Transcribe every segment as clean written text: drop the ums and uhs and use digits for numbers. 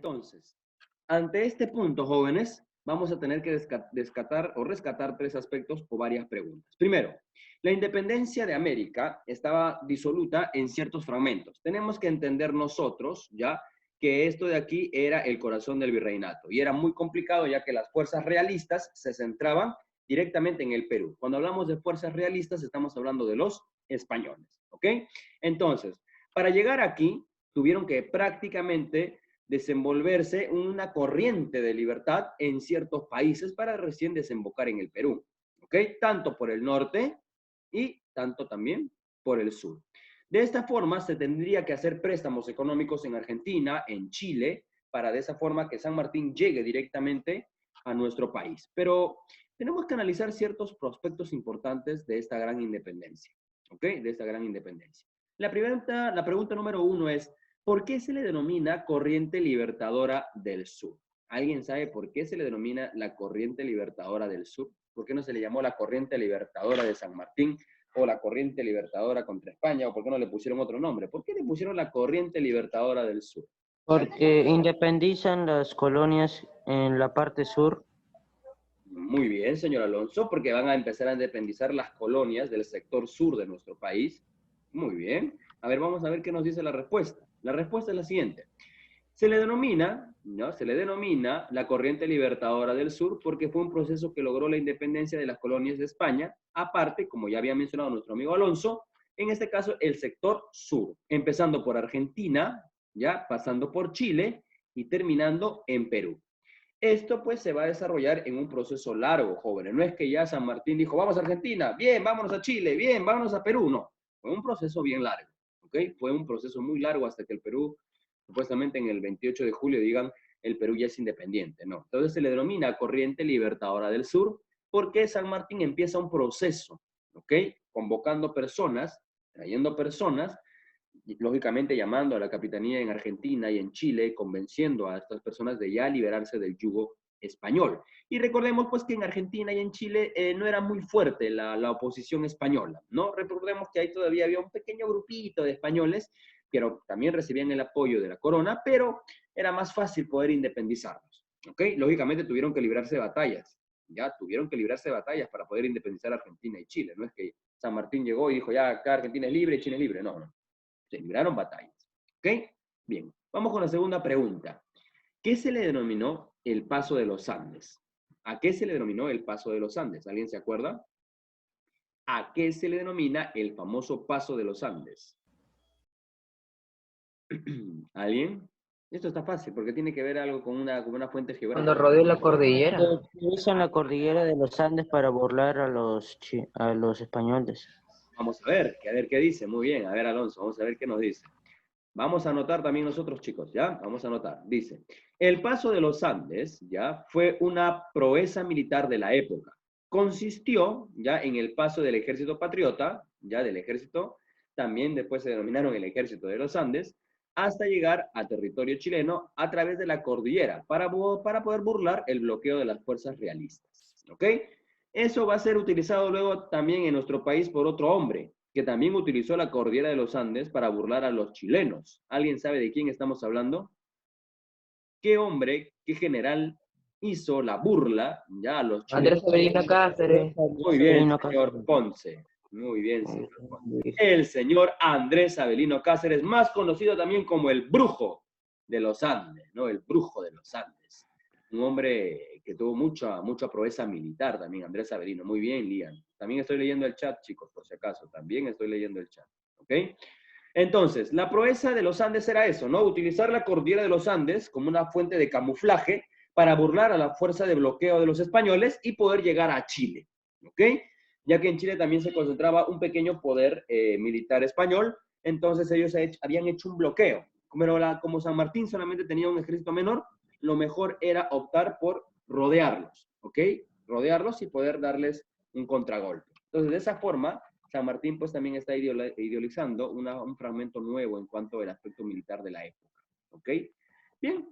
Entonces, ante este punto, jóvenes, vamos a tener que rescatar tres aspectos o varias preguntas. Primero, la independencia de América estaba disoluta en ciertos fragmentos. Tenemos que entender nosotros, ¿ya?, que esto de aquí era el corazón del virreinato y era muy complicado ya que las fuerzas realistas se centraban directamente en el Perú. Cuando hablamos de fuerzas realistas estamos hablando de los españoles, ¿ok? Entonces, para llegar aquí tuvieron que prácticamente desenvolverse una corriente de libertad en ciertos países para recién desembocar en el Perú, ¿ok? Tanto por el norte y tanto también por el sur. De esta forma, se tendría que hacer préstamos económicos en Argentina, en Chile, para de esa forma que San Martín llegue directamente a nuestro país. Pero tenemos que analizar ciertos prospectos importantes de esta gran independencia, ¿ok? De esta gran independencia. La pregunta número uno es, ¿por qué se le denomina Corriente Libertadora del Sur? ¿Alguien sabe por qué se le denomina la Corriente Libertadora del Sur? ¿Por qué no se le llamó la Corriente Libertadora de San Martín o la Corriente Libertadora contra España? ¿O por qué no le pusieron otro nombre? ¿Por qué le pusieron la Corriente Libertadora del Sur? Porque independizan las colonias en la parte sur. Muy bien, señor Alonso, porque van a empezar a independizar las colonias del sector sur de nuestro país. Muy bien. A ver, vamos a ver qué nos dice la respuesta. La respuesta es la siguiente. Se le denomina, ¿no? Se le denomina la Corriente Libertadora del Sur porque fue un proceso que logró la independencia de las colonias de España, aparte, como ya había mencionado nuestro amigo Alonso, en este caso el sector sur, empezando por Argentina, ya pasando por Chile y terminando en Perú. Esto pues se va a desarrollar en un proceso largo, jóvenes. No es que ya San Martín dijo, vamos a Argentina, bien, vámonos a Chile, bien, vámonos a Perú. No, fue un proceso bien largo, ¿ok? Fue un proceso muy largo hasta que el Perú, supuestamente en el 28 de julio, digan, el Perú ya es independiente, ¿no? Entonces se le denomina Corriente Libertadora del Sur porque San Martín empieza un proceso, ¿ok? Convocando personas, trayendo personas, y lógicamente llamando a la capitanía en Argentina y en Chile, convenciendo a estas personas de ya liberarse del yugo español. Y recordemos pues que en Argentina y en Chile no era muy fuerte la oposición española, ¿no? Recordemos que ahí todavía había un pequeño grupito de españoles que también recibían el apoyo de la corona, pero era más fácil poder independizarlos, ¿ok? Lógicamente tuvieron que librarse de batallas, ya tuvieron que librarse de batallas para poder independizar a Argentina y Chile, no es que San Martín llegó y dijo, ya acá Argentina es libre y Chile es libre, no, no. Se libraron batallas. ¿Ok? Bien, vamos con la segunda pregunta. ¿Qué se le denominó el Paso de los Andes? ¿A qué se le denominó el Paso de los Andes? ¿Alguien se acuerda? ¿A qué se le denomina el famoso Paso de los Andes? ¿Alguien? Esto está fácil porque tiene que ver algo con una fuente Cuando geográfica. rodeo la cordillera. Utilizan la cordillera de los Andes para burlar a los españoles. Vamos a ver qué dice. Muy bien, a ver Alonso, vamos a ver qué nos dice. Vamos a anotar también nosotros, chicos, ¿ya? Vamos a anotar. Dice, el Paso de los Andes, ¿ya? Fue una proeza militar de la época. Consistió, ¿ya? En el paso del ejército patriota, ¿ya? Del ejército, también después se denominaron el ejército de los Andes, hasta llegar a territorio chileno a través de la cordillera, para poder burlar el bloqueo de las fuerzas realistas, ¿ok? Eso va a ser utilizado luego también en nuestro país por otro hombre, que también utilizó la cordillera de los Andes para burlar a los chilenos. ¿Alguien sabe de quién estamos hablando? ¿Qué hombre, qué general hizo la burla ya a los chilenos? Andrés Avelino Cáceres. Muy bien, señor Ponce. Muy bien, señor Ponce. El señor Andrés Avelino Cáceres, más conocido también como el Brujo de los Andes, ¿no? El Brujo de los Andes. Un hombre que tuvo mucha proeza militar también, Andrés Avelino. Muy bien, Lian. También estoy leyendo el chat, chicos, por si acaso. También estoy leyendo el chat. ¿Ok? Entonces, la proeza de los Andes era eso, ¿no? Utilizar la cordillera de los Andes como una fuente de camuflaje para burlar a la fuerza de bloqueo de los españoles y poder llegar a Chile. ¿Ok? Ya que en Chile también se concentraba un pequeño poder militar español, entonces ellos habían hecho un bloqueo. Como San Martín solamente tenía un ejército menor, lo mejor era optar por rodearlos, ¿ok? Rodearlos y poder darles un contragolpe. Entonces, de esa forma, San Martín pues también está idealizando un fragmento nuevo en cuanto al aspecto militar de la época, ¿ok? Bien,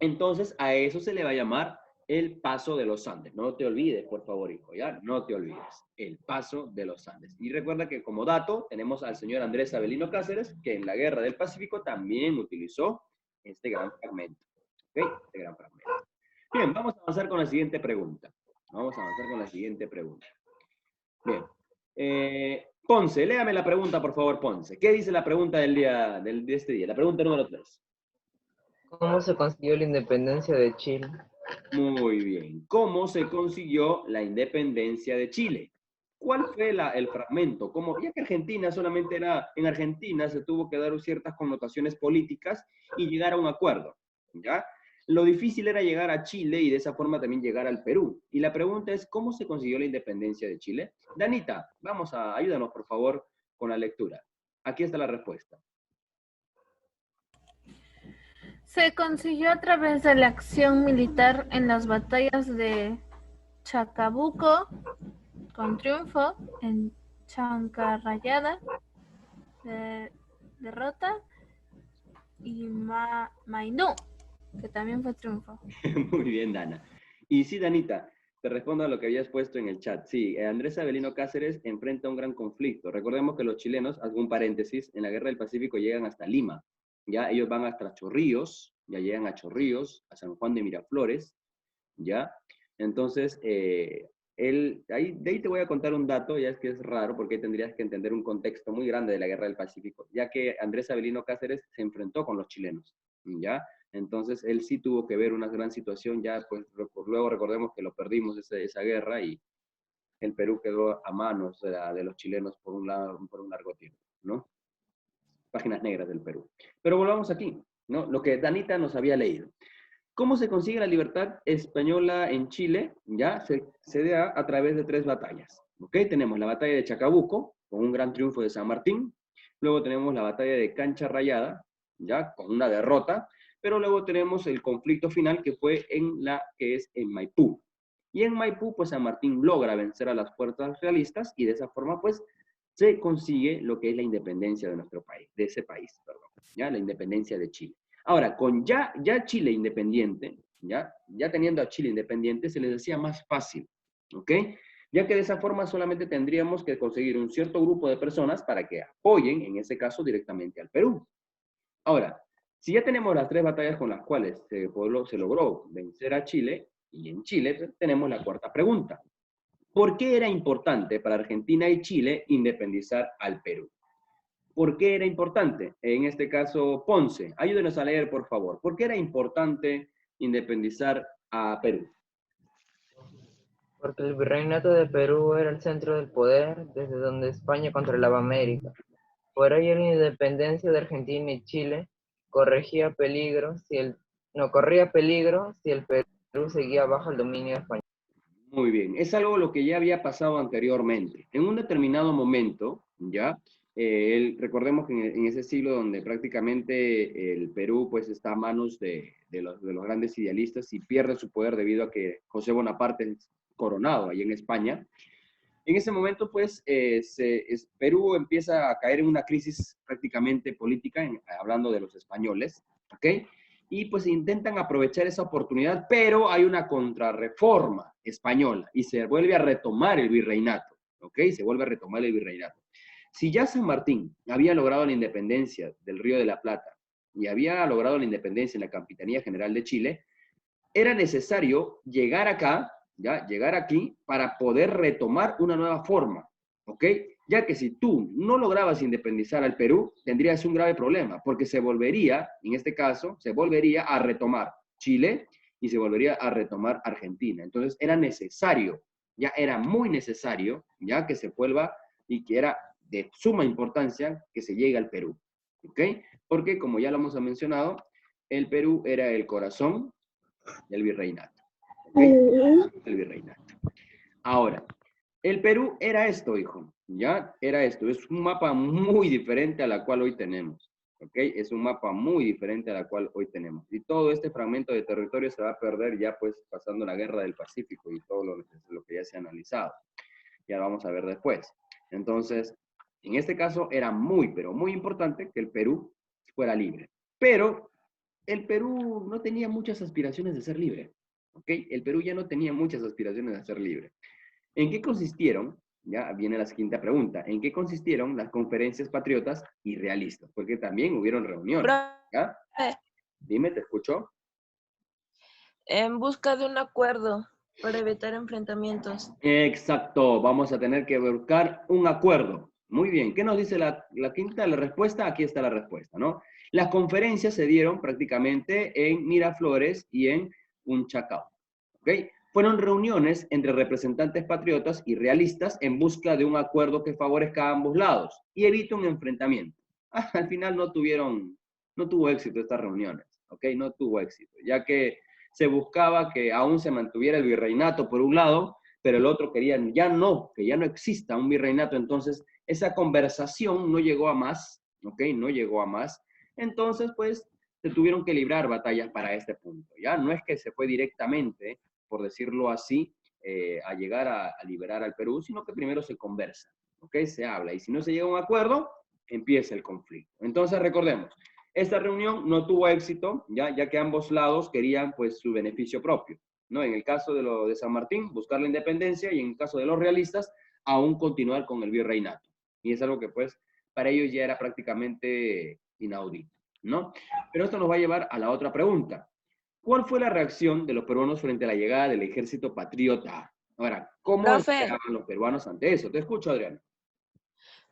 entonces a eso se le va a llamar el Paso de los Andes. No te olvides, por favor, hijo, ¿ya? No te olvides. El Paso de los Andes. Y recuerda que como dato tenemos al señor Andrés Avelino Cáceres, que en la Guerra del Pacífico también utilizó este gran fragmento. Este gran fragmento. Bien, vamos a avanzar con la siguiente pregunta. Bien. Ponce, léame la pregunta, por favor, Ponce. ¿Qué dice la pregunta de este día? La pregunta número 3. ¿Cómo se consiguió la independencia de Chile? Muy bien. ¿Cómo se consiguió la independencia de Chile? ¿Cuál fue el fragmento? Ya que Argentina solamente era, en Argentina se tuvo que dar ciertas connotaciones políticas y llegar a un acuerdo, ¿ya? Lo difícil era llegar a Chile y de esa forma también llegar al Perú. Y la pregunta es, ¿cómo se consiguió la independencia de Chile? Danita, ayúdanos por favor con la lectura. Aquí está la respuesta. Se consiguió a través de la acción militar en las batallas de Chacabuco, con triunfo, en Chancarrayada, derrota, y Mainú, que también fue triunfo. Muy bien, Dana. Y sí, Danita, te respondo a lo que habías puesto en el chat. Sí, Andrés Avelino Cáceres enfrenta un gran conflicto. Recordemos que los chilenos, hago un paréntesis, en la Guerra del Pacífico llegan hasta Lima. Ya ellos van hasta Chorrillos, ya llegan a Chorrillos, a San Juan de Miraflores, ¿ya? Entonces, de ahí te voy a contar un dato, ya es que es raro, porque tendrías que entender un contexto muy grande de la Guerra del Pacífico, ya que Andrés Avelino Cáceres se enfrentó con los chilenos, ¿ya? Entonces, él sí tuvo que ver una gran situación, ya pues luego recordemos que lo perdimos esa guerra y el Perú quedó a manos de los chilenos por un largo tiempo, ¿no? Páginas negras del Perú. Pero volvamos aquí, ¿no? Lo que Danita nos había leído. ¿Cómo se consigue la libertad española en Chile? Ya se da a través de 3 batallas. ¿Ok? Tenemos la batalla de Chacabuco, con un gran triunfo de San Martín. Luego tenemos la batalla de Cancha Rayada, ya con una derrota. Pero luego tenemos el conflicto final que fue que es en Maipú. Y en Maipú, pues San Martín logra vencer a las fuerzas realistas y de esa forma, pues, se consigue lo que es la independencia de nuestro país, de ese país, perdón, ya la independencia de Chile. Ahora, con ya Chile independiente, ya teniendo a Chile independiente, se les hacía más fácil, ¿ok? Ya que de esa forma solamente tendríamos que conseguir un cierto grupo de personas para que apoyen, en ese caso, directamente al Perú. Ahora, si ya tenemos las 3 batallas con las cuales se logró vencer a Chile, y en Chile tenemos la cuarta pregunta. ¿Por qué era importante para Argentina y Chile independizar al Perú? ¿Por qué era importante? En este caso, Ponce, ayúdenos a leer, por favor. ¿Por qué era importante independizar a Perú? Porque el virreinato de Perú era el centro del poder desde donde España controlaba América. Por ello, la independencia de Argentina y Chile corría peligro si el Perú seguía bajo el dominio español. Muy bien, es algo lo que ya había pasado anteriormente. En un determinado momento, ya, recordemos que en ese siglo donde prácticamente el Perú pues está a manos de los grandes idealistas y pierde su poder debido a que José Bonaparte es coronado ahí en España. En ese momento, pues, Perú empieza a caer en una crisis prácticamente política, hablando de los españoles, ¿ok? Y pues intentan aprovechar esa oportunidad, pero hay una contrarreforma española y se vuelve a retomar el virreinato, ¿ok? Se vuelve a retomar el virreinato. Si ya San Martín había logrado la independencia del Río de la Plata y había logrado la independencia en la Capitanía General de Chile, era necesario llegar acá, ¿ya? Llegar aquí para poder retomar una nueva forma, ¿ok? Ya que si tú no lograbas independizar al Perú, tendrías un grave problema, porque se volvería, en este caso, se volvería a retomar Chile y se volvería a retomar Argentina. Entonces era necesario, ya era muy necesario, ya que se vuelva y que era de suma importancia que se llegue al Perú, ¿ok? Porque como ya lo hemos mencionado, el Perú era el corazón del virreinato. ¿Okay? El virreinato. Ahora, el Perú era esto, hijo. ¿Ya? Era esto. Es un mapa muy diferente a la cual hoy tenemos. ¿Ok? Es un mapa muy diferente a la cual hoy tenemos. Y todo este fragmento de territorio se va a perder ya pues pasando la guerra del Pacífico y todo lo que ya se ha analizado. Ya lo vamos a ver después. Entonces, en este caso era muy, pero muy importante que el Perú fuera libre. Pero el Perú no tenía muchas aspiraciones de ser libre. ¿Ok? El Perú ya no tenía muchas aspiraciones de ser libre. ¿En qué consistieron? Ya viene la siguiente pregunta. ¿En qué consistieron las conferencias patriotas y realistas? Porque también hubieron reuniones. ¿Ya? Dime, te escucho. En busca de un acuerdo para evitar enfrentamientos. Exacto, vamos a tener que buscar un acuerdo. Muy bien, ¿qué nos dice la quinta? La respuesta, aquí está la respuesta, ¿no? Las conferencias se dieron prácticamente en Miraflores y en Punchacao, ¿ok? Fueron reuniones entre representantes patriotas y realistas en busca de un acuerdo que favorezca a ambos lados y evite un enfrentamiento. Al final no tuvo éxito estas reuniones, ¿ok? No tuvo éxito, ya que se buscaba que aún se mantuviera el virreinato por un lado, pero el otro quería que ya no exista un virreinato. Entonces, esa conversación no llegó a más, ¿ok? No llegó a más. Entonces, pues, se tuvieron que librar batallas para este punto, ¿ya? No es que se fue directamente, por decirlo así, a llegar a liberar al Perú, sino que primero se conversa, ¿ok? Se habla, y si no se llega a un acuerdo, empieza el conflicto. Entonces, recordemos, esta reunión no tuvo éxito, ya que ambos lados querían pues su beneficio propio, ¿no? En el caso de San Martín, buscar la independencia, y en el caso de los realistas, aún continuar con el virreinato. Y es algo que pues para ellos ya era prácticamente inaudito, ¿no? Pero esto nos va a llevar a la otra pregunta. ¿Cuál fue la reacción de los peruanos frente a la llegada del ejército patriota? Ahora, ¿cómo Profe, esperaban los peruanos ante eso? Te escucho, Adrián.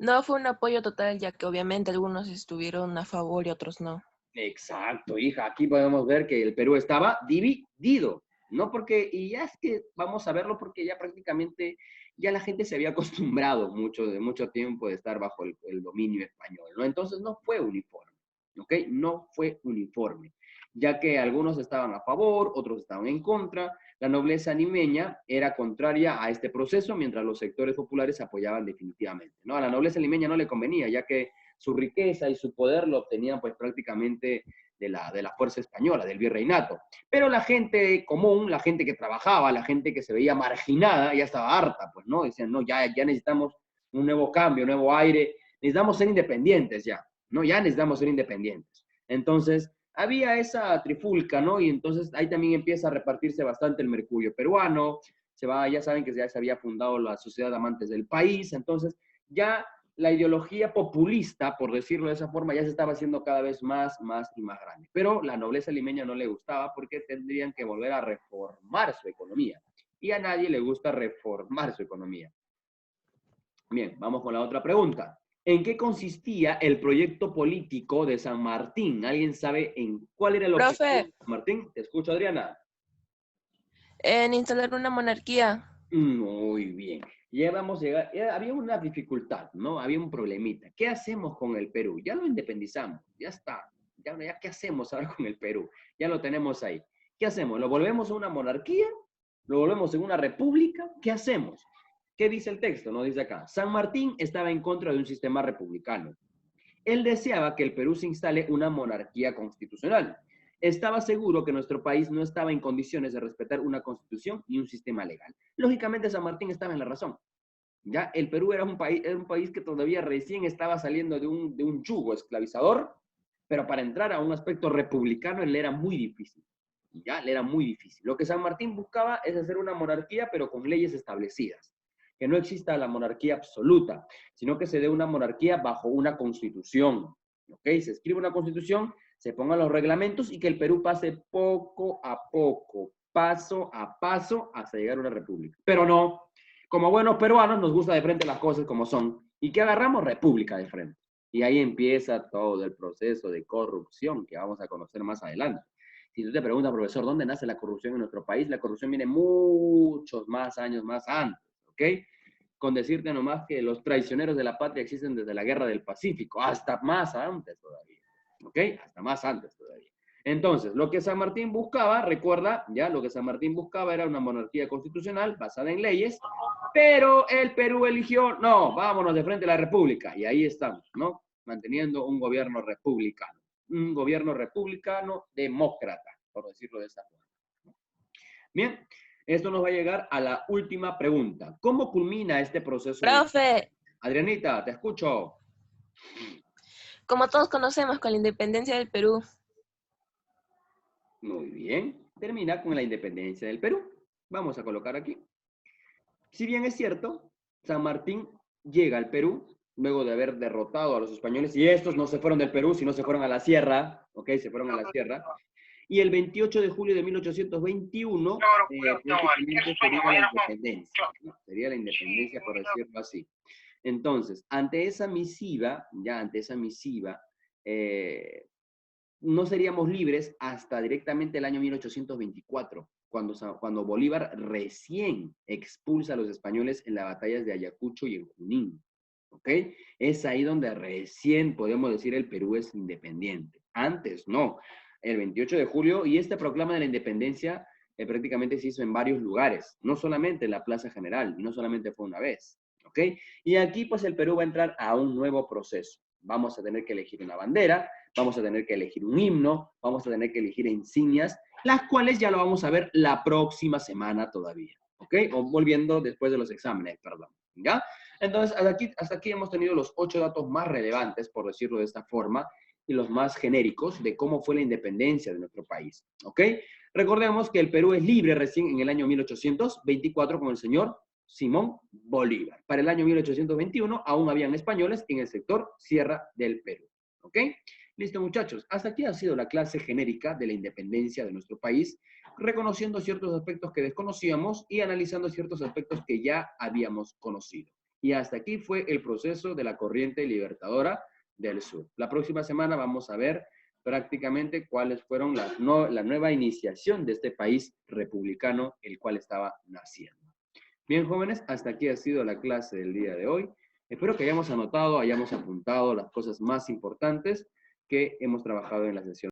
no fue un apoyo total, ya que obviamente algunos estuvieron a favor y otros no. Exacto, hija. Aquí podemos ver que el Perú estaba dividido, ¿no? Porque, y ya es que vamos a verlo porque ya prácticamente, ya la gente se había acostumbrado de mucho tiempo de estar bajo el dominio español, ¿no? Entonces no fue uniforme, ¿ok? No fue uniforme, ya que algunos estaban a favor, otros estaban en contra. La nobleza limeña era contraria a este proceso, mientras los sectores populares apoyaban definitivamente, ¿no? A la nobleza limeña no le convenía, ya que su riqueza y su poder lo obtenían pues prácticamente de la fuerza española, del virreinato. Pero la gente común, la gente que trabajaba, la gente que se veía marginada, ya estaba harta, pues, ¿no? Decían, no, ya necesitamos un nuevo cambio, un nuevo aire, necesitamos ser independientes ya, ¿no? Ya necesitamos ser independientes. Entonces, había esa trifulca, ¿no? Y entonces ahí también empieza a repartirse bastante el mercurio peruano, ya saben que ya se había fundado la Sociedad de Amantes del País, entonces ya la ideología populista, por decirlo de esa forma, ya se estaba haciendo cada vez más y más grande. Pero la nobleza limeña no le gustaba porque tendrían que volver a reformar su economía. Y a nadie le gusta reformar su economía. Bien, vamos con la otra pregunta. ¿En qué consistía el proyecto político de San Martín? ¿Alguien sabe en cuál era el objetivo de San Martín? Te escucho, Adriana. En instalar una monarquía. Muy bien. Ya vamos a llegar, había una dificultad, ¿no? Había un problemita. ¿Qué hacemos con el Perú? Ya lo independizamos, ya está. Ya ¿qué hacemos ahora con el Perú? Ya lo tenemos ahí. ¿Qué hacemos? ¿Lo volvemos a una monarquía? ¿Lo volvemos en una república? ¿Qué hacemos? ¿Qué dice el texto? No dice acá. San Martín estaba en contra de un sistema republicano. Él deseaba que el Perú se instale una monarquía constitucional. Estaba seguro que nuestro país no estaba en condiciones de respetar una constitución y un sistema legal. Lógicamente, San Martín estaba en la razón. Ya el Perú era un país que todavía recién estaba saliendo de un yugo esclavizador, pero para entrar a un aspecto republicano le era muy difícil. Ya le era muy difícil. Lo que San Martín buscaba es hacer una monarquía, pero con leyes establecidas. Que no exista la monarquía absoluta, sino que se dé una monarquía bajo una constitución. ¿Ok? Se escribe una constitución, se pongan los reglamentos y que el Perú pase poco a poco, paso a paso, hasta llegar a una república. Pero no, como buenos peruanos nos gusta de frente las cosas como son. ¿Y qué agarramos? República de frente. Y ahí empieza todo el proceso de corrupción que vamos a conocer más adelante. Si tú te preguntas, profesor, ¿dónde nace la corrupción en nuestro país? La corrupción viene muchos más años más antes, ¿ok? Con decirte nomás que los traicioneros de la patria existen desde la Guerra del Pacífico, hasta más antes todavía, ¿ok? Hasta más antes todavía. Entonces, lo que San Martín buscaba, recuerda, ya, lo que San Martín buscaba era una monarquía constitucional basada en leyes, pero el Perú eligió, no, vámonos de frente a la república, y ahí estamos, ¿no? Manteniendo un gobierno republicano demócrata, por decirlo de esa forma. Bien, esto nos va a llegar a la última pregunta. ¿Cómo culmina este proceso? Profe. Adrianita, te escucho. Como todos conocemos, con la independencia del Perú. Muy bien. Termina con la independencia del Perú. Vamos a colocar aquí. Si bien es cierto, San Martín llega al Perú luego de haber derrotado a los españoles, y estos no se fueron del Perú, sino se fueron a la sierra, ¿ok? Se fueron a la sierra. Y el 28 de julio de 1821 prácticamente sería la independencia, ¿no? Sería la independencia, por decirlo así. Entonces, ante esa misiva, no seríamos libres hasta directamente el año 1824, cuando Bolívar recién expulsa a los españoles en las batallas de Ayacucho y en Junín. ¿Ok? Es ahí donde recién podemos decir el Perú es independiente. Antes no. El 28 de julio, y esta proclama de la independencia prácticamente se hizo en varios lugares, no solamente en la Plaza General, no solamente fue una vez. ¿Ok? Y aquí pues el Perú va a entrar a un nuevo proceso. Vamos a tener que elegir una bandera, vamos a tener que elegir un himno, vamos a tener que elegir insignias, las cuales ya lo vamos a ver la próxima semana todavía. ¿Ok? O volviendo después de los exámenes, perdón. ¿Ya? Entonces, hasta aquí hemos tenido los 8 datos más relevantes, por decirlo de esta forma, y los más genéricos de cómo fue la independencia de nuestro país. ¿Ok? Recordemos que el Perú es libre recién en el año 1824 con el señor Simón Bolívar. Para el año 1821 aún habían españoles en el sector Sierra del Perú. ¿Ok? Listo, muchachos. Hasta aquí ha sido la clase genérica de la independencia de nuestro país, reconociendo ciertos aspectos que desconocíamos y analizando ciertos aspectos que ya habíamos conocido. Y hasta aquí fue el proceso de la corriente libertadora del sur. La próxima semana vamos a ver prácticamente cuáles fueron la nueva iniciación de este país republicano, el cual estaba naciendo. Bien, jóvenes, hasta aquí ha sido la clase del día de hoy. Espero que hayamos anotado, hayamos apuntado las cosas más importantes que hemos trabajado en la sesión.